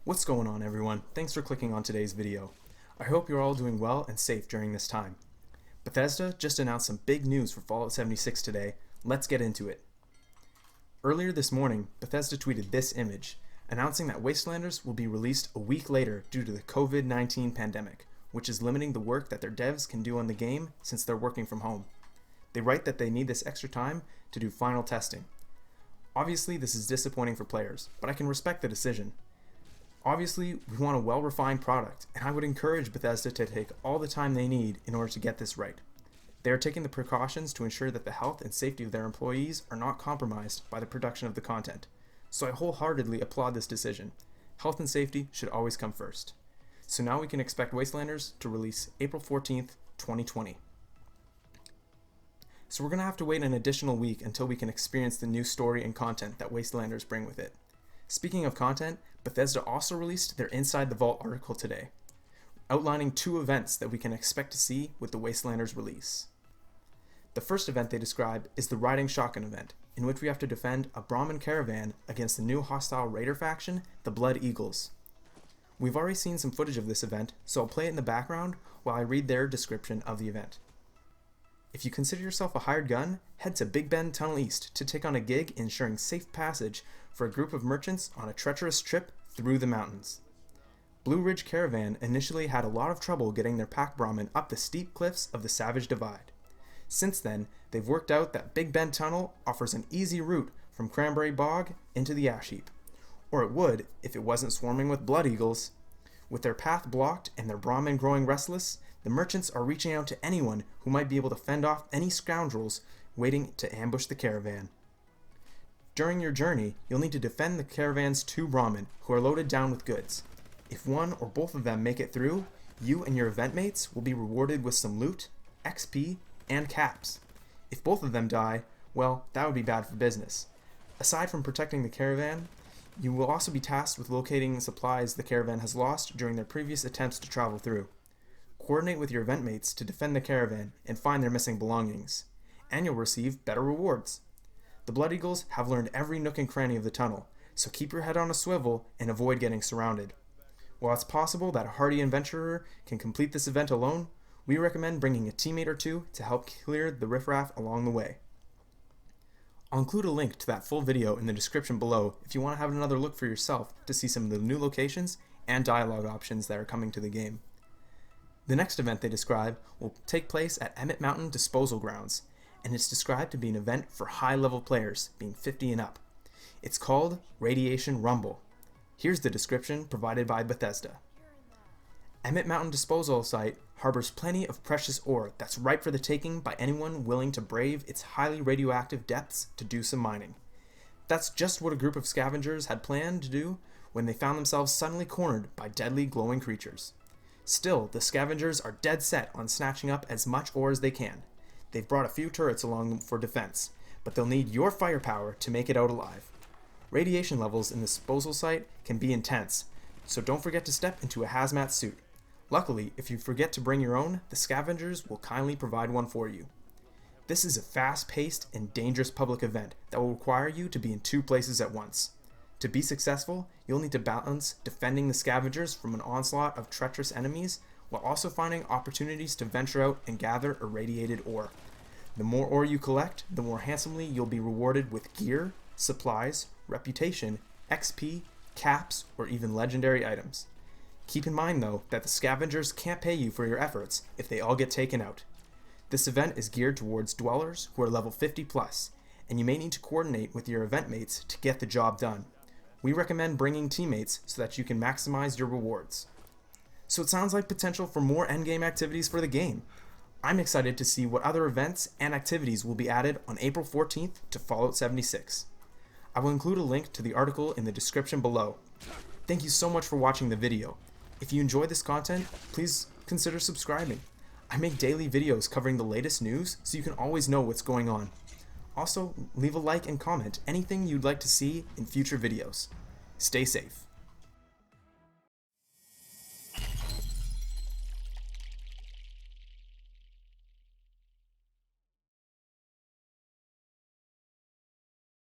What's going on, everyone? Thanks for clicking on today's video. I hope you're all doing well and safe during this time. Bethesda just announced some big news for Fallout 76 today. Let's get into it. Earlier this morning, Bethesda tweeted this image, announcing that Wastelanders will be released a week later due to the COVID-19 pandemic, which is limiting the work that their devs can do on the game since they're working from home. They write that they need this extra time to do final testing. Obviously, this is disappointing for players, but I can respect the decision. Obviously, we want a well-refined product, and I would encourage Bethesda to take all the time they need in order to get this right. They are taking the precautions to ensure that the health and safety of their employees are not compromised by the production of the content, so I wholeheartedly applaud this decision. Health and safety should always come first. So now we can expect Wastelanders to release April 14th, 2020. So we're going to have to wait an additional week until we can experience the new story and content that Wastelanders bring with it. Speaking of content, Bethesda also released their Inside the Vault article today, outlining 2 events that we can expect to see with the Wastelanders release. The first event they describe is the Riding Shotgun event, in which we have to defend a Brahmin caravan against the new hostile raider faction, the Blood Eagles. We've already seen some footage of this event, so I'll play it in the background while I read their description of the event. If you consider yourself a hired gun, head to Big Bend Tunnel East to take on a gig ensuring safe passage for a group of merchants on a treacherous trip through the mountains. Blue Ridge Caravan initially had a lot of trouble getting their pack Brahmin up the steep cliffs of the Savage Divide. Since then, they've worked out that Big Bend Tunnel offers an easy route from Cranberry Bog into the Ash Heap. Or it would if it wasn't swarming with Blood Eagles. With their path blocked and their Brahmin growing restless, the merchants are reaching out to anyone who might be able to fend off any scoundrels waiting to ambush the caravan. During your journey, you'll need to defend the caravan's 2 Brahmin, who are loaded down with goods. If one or both of them make it through, you and your event mates will be rewarded with some loot, XP, and caps. If both of them die, well, that would be bad for business. Aside from protecting the caravan, you will also be tasked with locating supplies the caravan has lost during their previous attempts to travel through. Coordinate with your event mates to defend the caravan and find their missing belongings, and you'll receive better rewards. The Blood Eagles have learned every nook and cranny of the tunnel, so keep your head on a swivel and avoid getting surrounded. While it's possible that a hardy adventurer can complete this event alone, we recommend bringing a teammate or 2 to help clear the riffraff along the way. I'll include a link to that full video in the description below if you want to have another look for yourself to see some of the new locations and dialogue options that are coming to the game. The next event they describe will take place at Emmett Mountain Disposal Grounds, and it's described to be an event for high-level players, being 50 and up. It's called Radiation Rumble. Here's the description provided by Bethesda. Emmett Mountain Disposal Site harbors plenty of precious ore that's ripe for the taking by anyone willing to brave its highly radioactive depths to do some mining. That's just what a group of scavengers had planned to do when they found themselves suddenly cornered by deadly glowing creatures. Still, the scavengers are dead set on snatching up as much ore as they can. They've brought a few turrets along for defense, but they'll need your firepower to make it out alive. Radiation levels in the disposal site can be intense, so don't forget to step into a hazmat suit. Luckily, if you forget to bring your own, the scavengers will kindly provide one for you. This is a fast-paced and dangerous public event that will require you to be in 2 places at once. To be successful, you'll need to balance defending the scavengers from an onslaught of treacherous enemies while also finding opportunities to venture out and gather irradiated ore. The more ore you collect, the more handsomely you'll be rewarded with gear, supplies, reputation, XP, caps, or even legendary items. Keep in mind though that the scavengers can't pay you for your efforts if they all get taken out. This event is geared towards dwellers who are level 50 plus, and you may need to coordinate with your event mates to get the job done. We recommend bringing teammates so that you can maximize your rewards. So it sounds like potential for more endgame activities for the game. I'm excited to see what other events and activities will be added on April 14th to Fallout 76. I will include a link to the article in the description below. Thank you so much for watching the video. If you enjoy this content, please consider subscribing. I make daily videos covering the latest news so you can always know what's going on. Also, leave a like and comment anything you'd like to see in future videos. Stay safe.